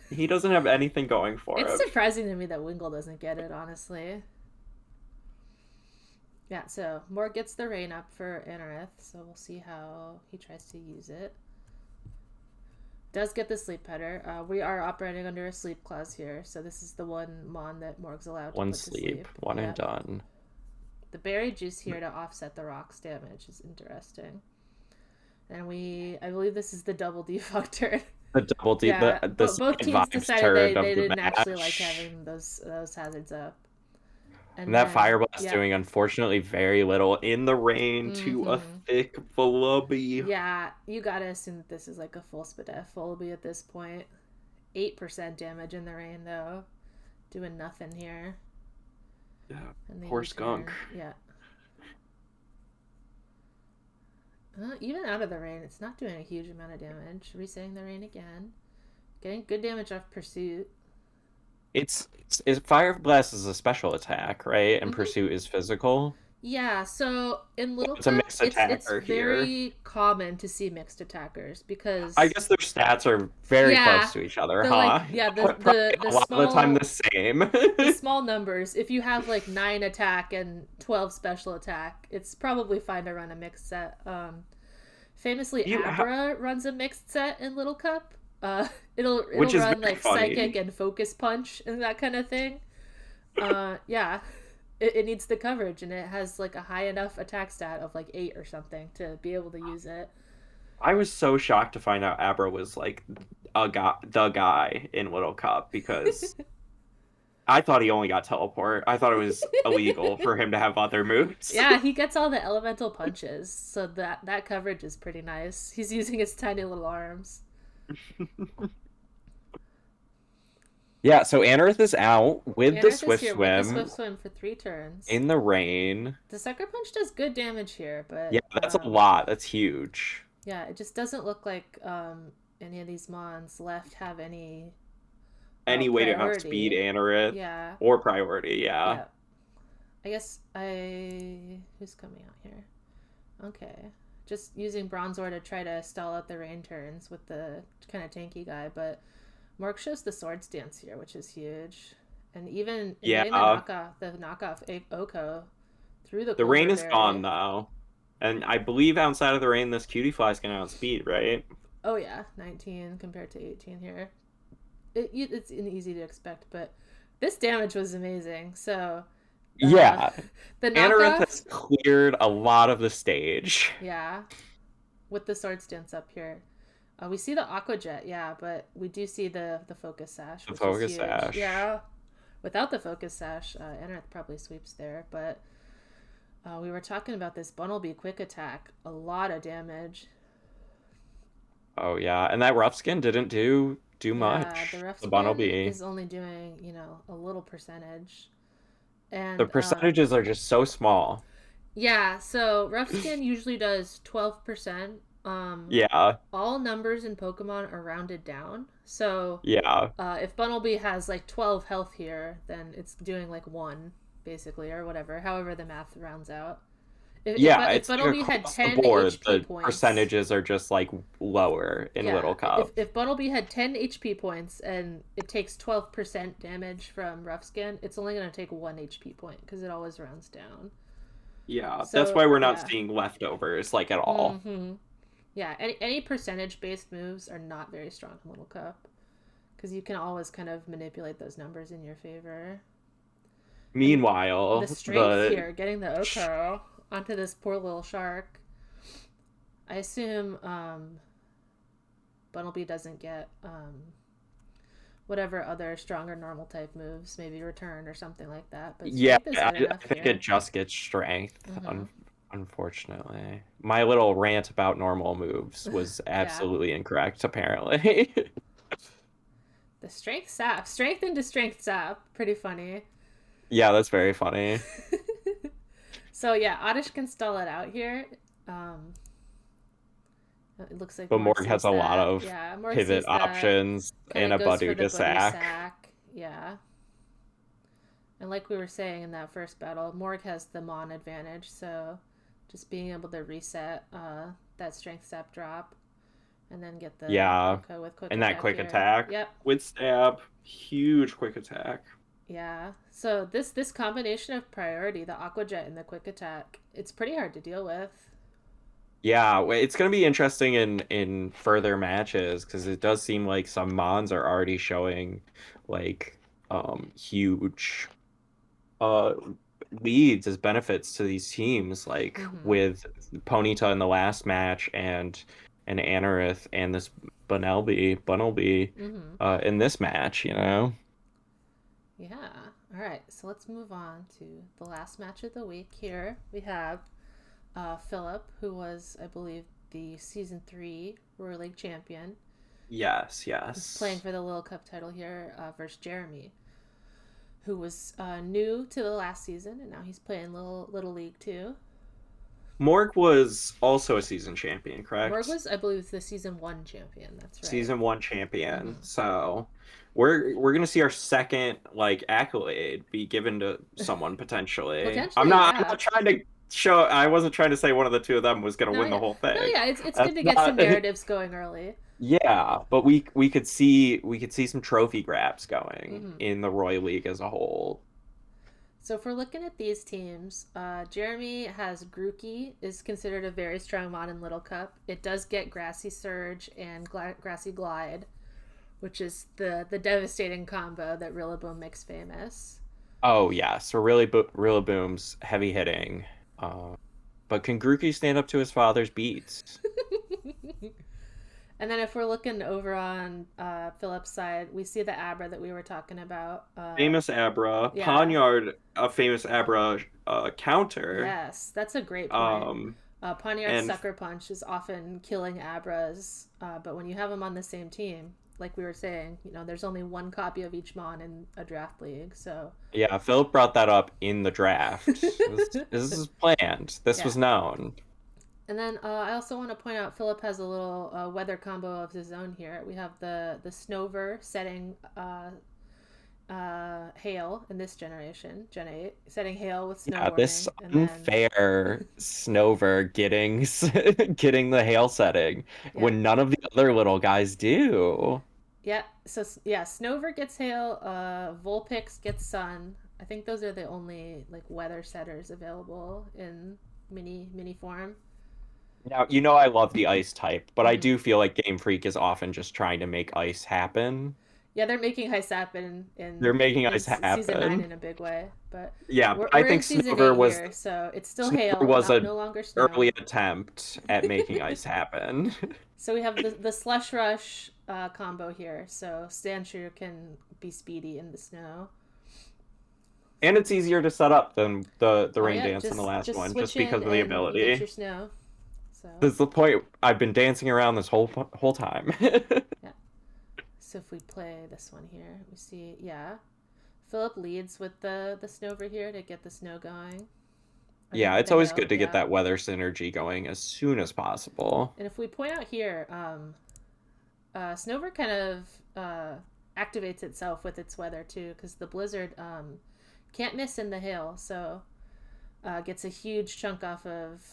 He doesn't have anything going for It's him. surprising to me that Wingull doesn't get it, honestly. Yeah, so Morg gets the rain up for Anorith, so we'll see how he tries to use it. Does get the sleep putter. We are operating under a sleep clause here, so this is the one mon that Morg's allowed to One put to sleep, sleep. one and Yep. done. The berry juice here to offset the rock's damage is interesting. And I believe this is the double defuct turn. The double D, Yeah, the both second teams vibes decided turn they of the didn't actually like match. having those hazards up. And And that then, Fire Blast yep. doing unfortunately very little in the rain to a Mm-hmm. thick Volubby. Yeah, you gotta assume that this is like a full Spadef Volby at this point. 8% damage in the rain, though. Doing nothing here. Yeah, And the poor skunk. U-turn. Yeah. Even out of the rain, it's not doing a huge amount of damage. Resetting the rain again. Getting good damage off Pursuit. It's Fire Blast is a special attack, right? And Mm-hmm. Pursuit is physical. Yeah, so in Little It's a Cup, mixed it's attacker here. very common to see mixed attackers I because guess their stats are very yeah, close to each other, the like huh? yeah Probably the a lot of the time the small same. the small numbers. If you have like 9 attack and 12 special attack, it's probably fine to run a mixed set. Famously, You, Abra runs a mixed set in Little Cup. It'll which is run very like Psychic funny. and Focus Punch and that kind of thing. Yeah, it needs the coverage and it has like a high enough attack stat of like 8 or something to be able to use it. I was so shocked to find out Abra was like the guy in Little Cup because I thought he only got teleport. I thought it was illegal for him to have other moves. Yeah, he gets all the elemental punches, so that coverage is pretty nice. He's using his tiny little arms. Yeah, so Anorith is out with the Anorith is Swift here with the Swift Swim Swim for 3 turns. in the rain. The Sucker Punch does good damage here, Yeah, but that's a lot. That's huge. yeah, it just doesn't look like any of these mons left have any Any way to outspeed priority. Anorith Yeah, or priority, yeah. yeah. I guess who's coming out here? Okay, just using Bronzor to try to stall out the rain turns with the kind of tanky guy, but Mark shows the sword stance here, which is huge. and even in getting Yeah, the knockoff Oko through the the rain Culver is gone Berry. though. And I believe outside of the rain, this cutie fly's gonna outspeed, right? Oh yeah, 19 compared to 18 here. It's easy to expect, but this damage was amazing. So uh, Yeah, the Anorith knockoff, has cleared a lot of the stage. yeah, with the sword stance up here. We see the Aqua Jet, yeah, but we do see the Focus Sash, The which is focus huge. sash. Yeah, without the Focus Sash, Anorith probably sweeps there. But we were talking about this Bunnelby quick attack, a lot of damage. Oh yeah, and that rough skin didn't do Yeah, the much. rough The skin Bunnelby. is only doing, a little percentage. The And percentages are just so small. yeah, so rough skin usually does 12%. Yeah, All numbers in Pokemon are rounded down. So yeah, if Bunnelby has like 12 health here, then it's doing like 1, basically, or whatever, however the math rounds out. yeah. If It's like Bunnelby had across the 10 board, HP the points, percentages are just like lower in yeah, Little Cup. if Bunnelby had 10 HP points and it takes 12% damage from rough skin, it's only going to take 1 HP point because it always rounds down. Yeah, that's So, why we're not yeah. seeing leftovers like at all. Mm-hmm. Yeah, any percentage based moves are not very strong in Little Cup because you can always kind of manipulate those numbers in your favor. And the Meanwhile, strength the here, getting the Oko onto this poor little shark. I assume Bunnelby doesn't get whatever other stronger normal type moves, maybe return or something like that. But yeah, strength is good enough I think it here. just gets strength. Mm-hmm. Unfortunately, my little rant about normal moves was Yeah, absolutely incorrect. Apparently, the strength sap, strength into strength sap, pretty funny. yeah, that's very funny. So yeah, Oddish can stall it out here. Um, it looks like But Morg Morg has sees a lot that. of Yeah, Morg pivot sees that. options Kind and of a goes for Badu the to Budu sack. sack. Yeah. And like we were saying in that first battle, Morg has the Mon advantage, so just being able to reset that strength sap drop and then get the Yeah, Oko with quick and that attack quick here. attack Yep. with stab, huge quick attack. Yeah. So this combination of priority, the Aqua Jet and the quick attack, it's pretty hard to deal with. Yeah, it's gonna be interesting in further matches because it does seem like some Mons are already showing like huge uh leads as benefits to these teams, like Mm-hmm. with Ponyta in the last match and Anorith and this Bunnelby Mm-hmm. in this match, you know? Yeah. All right. So let's move on to the last match of the week. Here we have Philip, who was, I believe, the season 3 Royal League champion. Yes, He's playing yes. for the Little Cup title here versus Jeremy, who was new to the last season, and now he's playing Little League too. Morg was also a season champion, Morg correct? was, I believe, the season 1 champion. That's right. Season one champion. Mm-hmm. So we're gonna see our second like accolade be given to someone potentially. Potentially, I'm yeah. not trying to show I wasn't trying to say one of the two of them was gonna No, win the yeah, whole no, thing. yeah. It's good That's to get some not narratives going early. yeah, but we could see some trophy grabs going Mm-hmm. in the Roy League as a whole. So if we're looking at these teams, Jeremy has Grookey, is considered a very strong mod in Little Cup. It does get Grassy Surge and Grassy Glide, which is the devastating combo that Rillaboom makes famous. Oh yeah, so really Rillaboom's heavy hitting. Uh, but can Grookey stand up to his father's beats? And then if we're looking over on Philip's side, we see the Abra that we were talking about. Famous Abra, Yeah, Ponyard, a famous Abra counter. yes, that's a great point. Um, Poniard's and Sucker Punch is often killing Abras, but when you have them on the same team, like we were saying, there's only one copy of each Mon in a draft league, so yeah, Philip brought that up in the draft. This is planned. This yeah. was known. And then I also want to point out Philip has a little weather combo of his own here. We have the Snover setting hail in this generation, Gen 8, setting hail with snow Yeah, this warning, and then unfair Snover getting getting the hail setting yeah. when none of the other little guys do. Yeah, so yeah, Snover gets hail, Vulpix gets sun. I think those are the only like weather setters available in mini form. Now, I love the ice type, but I Hmm. do feel like Game Freak is often just trying to make ice happen. Yeah, they're making Heist happen They're making in ice season 9 happen. in a big way, but Yeah, but I we're in think season 8 here, so it's still Snover hail, was not a no longer snow. early attempt at making ice happen. So we have the slush rush combo here, so Sandshrew can be speedy in the snow. And it's easier to set up than the Oh rain yeah, dance in the last just one, just switch because in of the and you get ability. your snow. So This is the point I've been dancing around this whole time. yeah. So if we play this one here, we see yeah, Philip leads with the snow over here to get the snow going, or Yeah, it's the always hail. good to get Yeah. that weather synergy going as soon as possible. And if we point out here, Snover kind of activates itself with its weather too, because the blizzard can't miss in the hail, so gets a huge chunk off of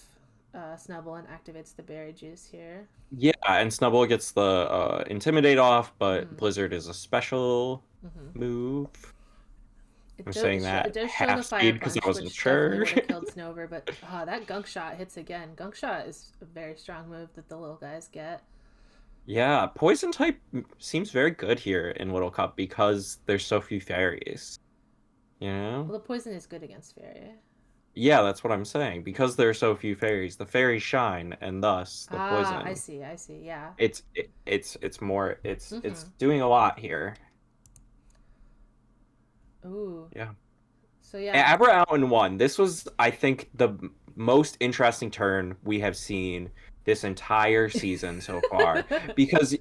Snubble and activates the berry juice here. Yeah, and Snubble gets the Intimidate off, but Mm-hmm. Blizzard is a special Mm-hmm. move. It, I'm do, saying it that does show the half fire speed because I punch, wasn't which definitely sure. would have killed Snover, but that gunk shot hits again. Gunk shot is a very strong move that the little guys get. Yeah, Poison type seems very good here in Little Cup because there's so few fairies. You know? Well, the poison is good against fairy. Yeah, that's what I'm saying. Because there are so few fairies, the fairies shine, and thus the Ah, poison. I see. Yeah. It's more Mm-hmm. it's doing a lot here. Ooh. Yeah. So yeah. Abra out in one. This was, I think, the most interesting turn we have seen this entire season so far. Because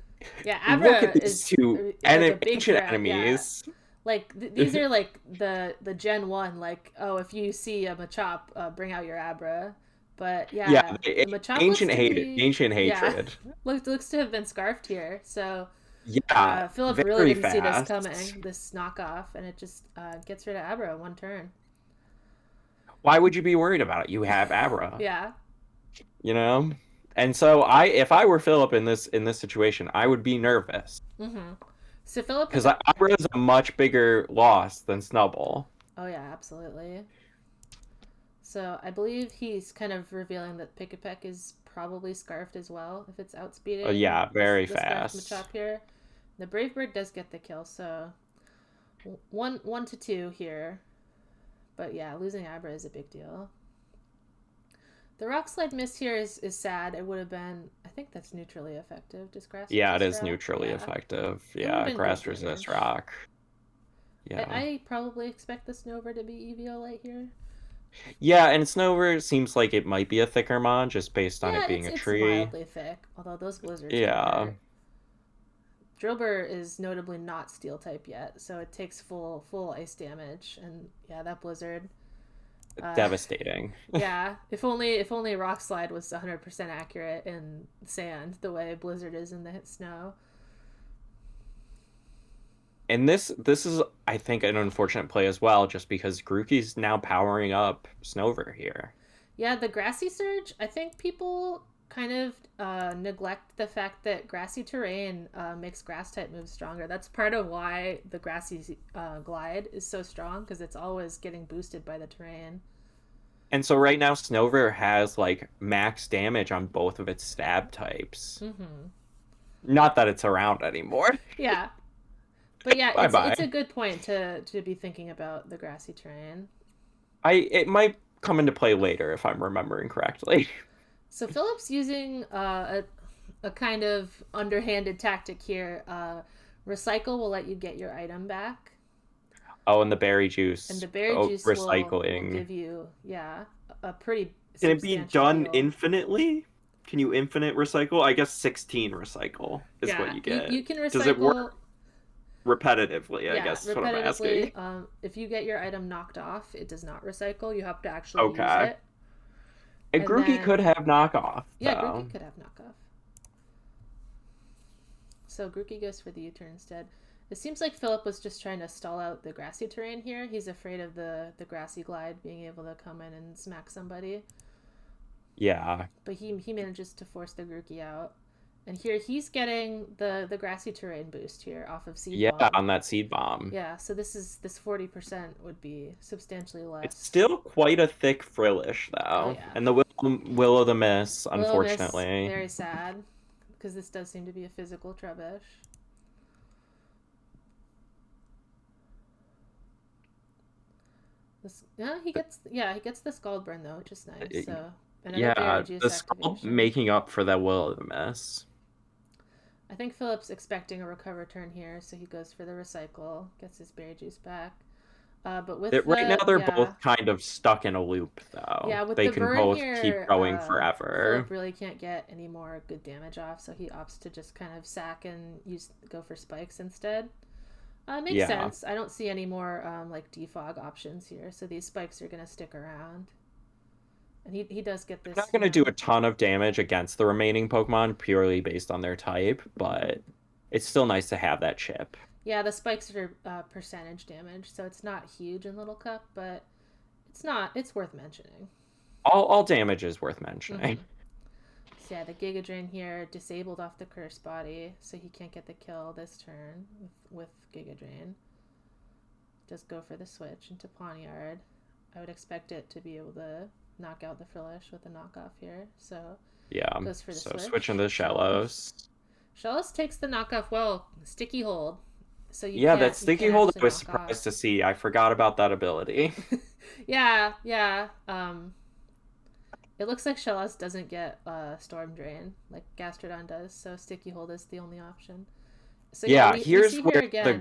Yeah, look at Abra these is two like a big ancient threat. Yeah, enemies. like these are like the Gen 1. Like, oh, if you see a Machop, bring out your Abra. But Yeah, yeah, the Machop looks to be ancient yeah hatred. looks to have been scarfed here. So Yeah, Philip really very didn't see this fast. coming, this knockoff, and it just gets rid of Abra in one turn. Why would you be worried about it? You have Abra, Yeah. you know? And so if I were Philip in this situation, I would be nervous Mm-hmm. So Philip, because Abra is a much bigger loss than Snubble. oh yeah, absolutely. So I believe he's kind of revealing that Pikipek is probably scarfed as well if it's outspeeding Yeah, very the scarfed fast. Machop here. The Brave Bird does get the kill, so one to two here. But yeah, losing Abra is a big deal. The Rock Slide miss here is sad. It would have been, I think that's neutrally effective. Does Grass Yeah, it resist is Rock? neutrally Yeah. effective. It would have Yeah, been good grass resist damage. rock. Yeah. I probably expect the Snover to be EVO light here. Yeah, and Snover seems like it might be a thicker mon just based on it Yeah, being a it's tree. mildly thick, although those blizzards can Yeah, hurt. Drillbur is notably not steel type yet, so it takes full ice damage, and yeah, that blizzard. Uh, devastating. yeah, if only Rock Slide was 100% accurate in sand, the way Blizzard is in the snow. And this is, I think, an unfortunate play as well, just because Grookey's now powering up Snover here. Yeah, the grassy surge. I think people kind of neglect the fact that grassy terrain makes grass type moves stronger. That's part of why the grassy glide is so strong because it's always getting boosted by the terrain. And so right now Snover has like max damage on both of its stab types. Mm-hmm. Not that it's around anymore. Yeah, but yeah, Bye it's a bye. good point to be thinking about the grassy terrain. It might come into play later if I'm remembering correctly. So Philip's using a kind of underhanded tactic here. Recycle will let you get your item back, Oh, and the berry and juice. the berry Oh, juice will recycling. give you yeah a pretty Can it be substantial done heal. infinitely? Can you infinite recycle? I guess 16 recycle is what Yeah, you get. you can Does it recycle. work repetitively? I Yeah, guess is what I'm repetitively. asking. If you get your item knocked off, it does not recycle. You have to actually use Okay. it, A and Grookey could then have knockoff, yeah, Grookey though. could have knockoff. So Grookey goes for the U-turn instead. It seems like Philip was just trying to stall out the grassy terrain here. He's afraid of the grassy glide being able to come in and smack somebody. Yeah. But he manages to force the Grookey out. And here he's getting the grassy terrain boost here off of seed Yeah, bomb. on that seed bomb. Yeah, so this 40% would be substantially It's less. still quite a thick frillish Oh though. yeah. And the will o' the miss, Will miss, unfortunately. very sad because this does seem to be a physical Trubbish. This he gets the scald burn though, which is nice. So another berry Yeah, the juice skull activation. making up for that will o' the miss. I think Philip's expecting a recover turn here, so he goes for the recycle, gets his berry juice back. But with Right now they're yeah, both kind of stuck in a loop though. yeah, with They the can burn both keep here, going Philip forever. really can't get any more good damage off, so he opts to just kind of sack and go for spikes instead. Makes Yeah. sense. I don't see any more like defog options here, so these spikes are gonna stick around. And he does get They're this, not going to do a ton of damage against the remaining Pokemon purely based on their type, but it's still nice to have that chip. yeah, the spikes are percentage damage, so it's not huge in Little Cup, but it's worth mentioning. All damage is worth mentioning. Mm-hmm. So yeah, the Giga Drain here disabled off the Curse Body, so he can't get the kill this turn with Giga Drain. Does go for the switch into Pawniard. I would expect it to be able to knock out the Frillish with a knockoff here, so Yeah. goes for the So switch. switching to Shellos. Shallows. Shellos takes the knockoff well. Sticky hold. So Yeah, that you sticky can't hold I actually was knock surprised off. to see. I forgot about that ability. Yeah, yeah. It looks like Shellos doesn't get Storm Drain like Gastrodon does, so Sticky Hold is the only option. So yeah, Yeah, we here's see here where again.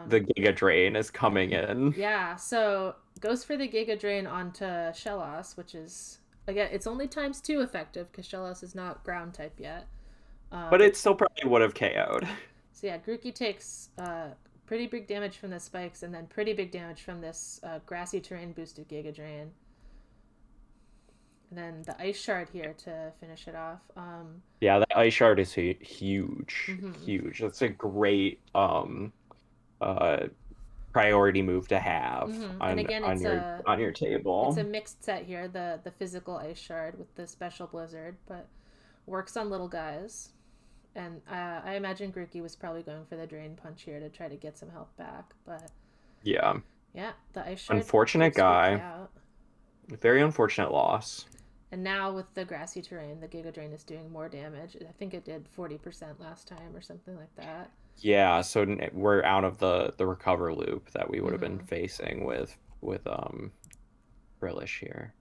the Giga Drain is coming in. Yeah, so goes for the Giga Drain onto Shellos, which is again it's only times 2 effective because Shellos is not ground type yet. But But it still probably would have KO'd. so yeah, Grookey takes pretty big damage from the spikes and then pretty big damage from this grassy terrain boosted Giga Drain. And then the Ice Shard here to finish it off. Yeah, that Ice Shard is huge. Mm-hmm. Huge. That's a great uh priority move to have Mm-hmm. And again, on your it's a table. mixed set here. The physical Ice Shard with the special Blizzard, but works on little guys. And I imagine Grookey was probably going for the Drain Punch here to try to get some health back. But Yeah. yeah, the Ice Shard Unfortunate takes Grookey guy. out. Very unfortunate loss. And now with the grassy terrain, the Giga Drain is doing more damage. I think it did 40% last time or something like that. Yeah, so we're out of the recover loop that we would have been Mm-hmm. facing with Brillish here.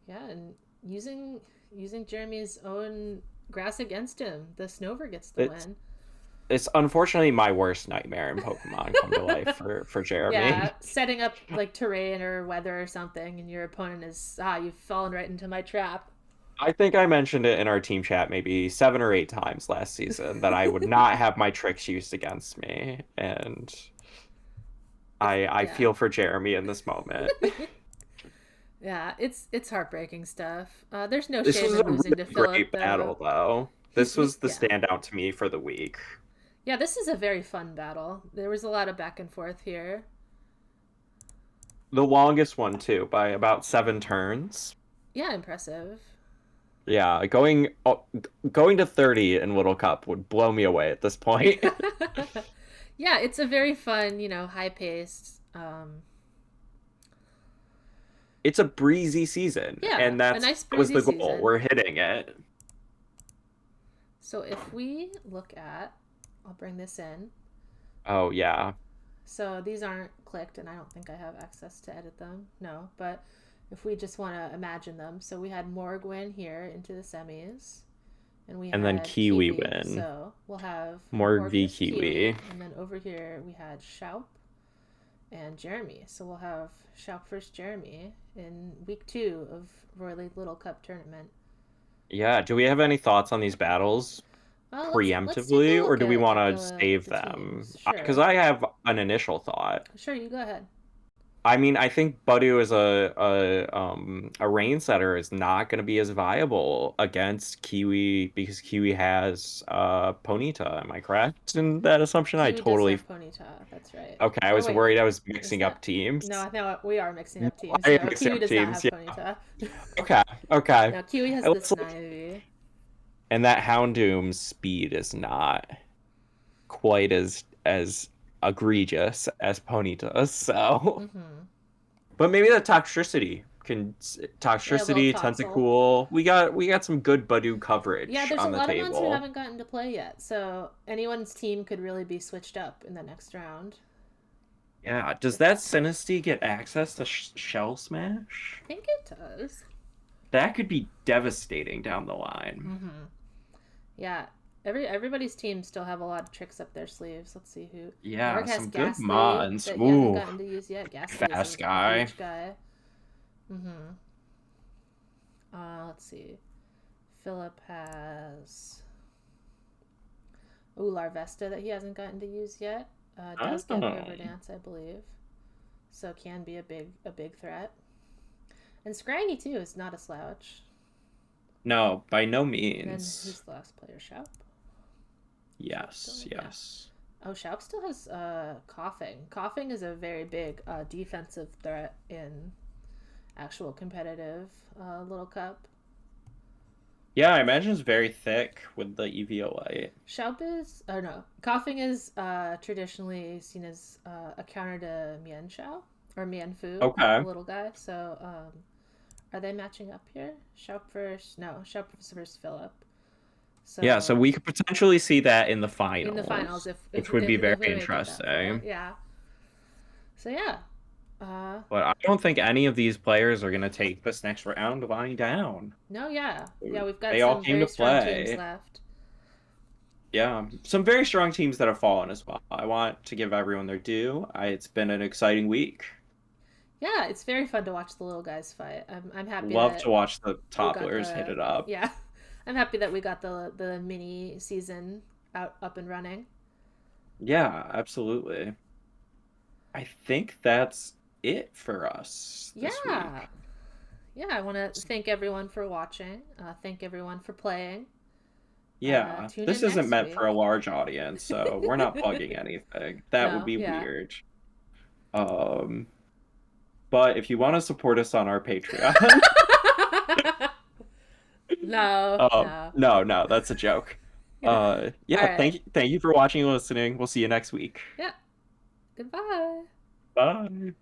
Yeah, and using Jeremy's own grass against him, the Snover gets the It's win. it's unfortunately my worst nightmare in Pokemon come to life for Yeah, Jeremy. setting up like terrain or weather or something, and your opponent is you've fallen right into my trap. I think I mentioned it in our team chat maybe 7 or 8 times last season that I would not have my tricks used against me, and I Yeah. feel for Jeremy in this moment. Yeah, it's heartbreaking stuff. There's no This shame was a in losing really to Philip great though. battle, though. This was the Yeah. standout to me for the week. Yeah, this is a very fun battle. There was a lot of back and forth here. The longest one, too, by about 7 turns. Yeah, impressive. Yeah, going to 30 in Little Cup would blow me away at this point. Yeah, it's a very fun, high paced. It's a breezy season, Yeah, and a nice that was breezy the goal. season. We're hitting it. So if we look at, I'll bring this in. Oh, yeah. So these aren't clicked, and I don't think I have access to edit them. No, but if we just want to imagine them, so we had Morg win here into the semis, and we And then had Kiwi Kiwi. win. So we'll have Morg Morg v vs. Kiwi, Kiwi. and then over here we had Shaup and Jeremy. So we'll have Shaup versus Jeremy in week 2 of Roy League Little Cup tournament. Yeah, do we have any thoughts on these battles Let's take a preemptively, or look do we want at to the save them? teams. Because Sure, I have an initial thought. sure, you go ahead. I mean, I think Budu as a rain setter is not going to be as viable against Kiwi because Kiwi has Ponyta. Am I correct in that assumption? I Kiwi does totally have Ponyta. That's right. okay. I Or was wait, worried I was is mixing up that? No, teams. I think we are mixing up teams. I am No, mixing Kiwi up does not teams. have Yeah. Ponyta. Okay. Okay. No, Kiwi has the Let's Snivy. And that Houndoom's speed is not quite as egregious as Ponyta's. So, Mm-hmm. but maybe the Yeah, a little toxicity, Toxel. Tentacool. We got some good Badoo Yeah, coverage there's a on the lot of ones who table. haven't gotten to play yet, so anyone's team could really be switched up in the next round. Yeah, does If that Sinistea get access to Shell I Smash? think it does. That could be devastating down the line. Mm-hmm. Yeah, everybody's teams still have a lot of tricks up their sleeves. Let's see who. Yeah, Mark has some good Ghastly mods. that he hasn't Ooh, gotten to use yet. Ghastly is fast a guy. huge guy. Mm-hmm. Let's see. Philip has Larvesta that he hasn't gotten to use yet. Does get Oh. River Dance, I believe, so can be a big threat. And Scraggy too is not a slouch. No, by no And then who's means. the last player? Shoup? Shoup still? Yes, Yeah. yes. Oh, Shoup still has coughing. Coughing is a very big defensive threat in actual competitive Little Cup. Yeah, I imagine it's very thick with the EVO Shoup is, oh no, coughing is traditionally seen as a counter to Mian Shao or Mian Fu, the Okay. little guy. So, are they matching up here? Shoup versus no, Shoup versus Philip. Yeah, so So we could potentially see that in the in the finals, finals, if if which would be if very we make it that far, interesting. yeah. So yeah, uh, But I don't think any of these players are going to take this next round lying down. no, yeah, we've got They all some came very to strong teams play. left. Yeah, some very strong teams that have fallen as well. I want to give everyone their due. It's been an exciting week. Yeah, it's very fun to watch the little guys fight. I'm happy Love to that watch the we got topplers hit the it up. yeah. I'm happy that we got the mini season out up and running. Yeah, absolutely. I think that's it for us this Yeah. week. Yeah, I want to thank everyone for watching. Thank everyone for playing. Yeah, Tune this in isn't next meant for a week. large audience, so we're not plugging anything. That would No, be yeah. weird. Um, but if you want to support us on our Patreon, No, no. no, no, that's a joke. All Yeah, right. thank you for watching and listening. We'll see you next week. Yeah. Goodbye. Bye.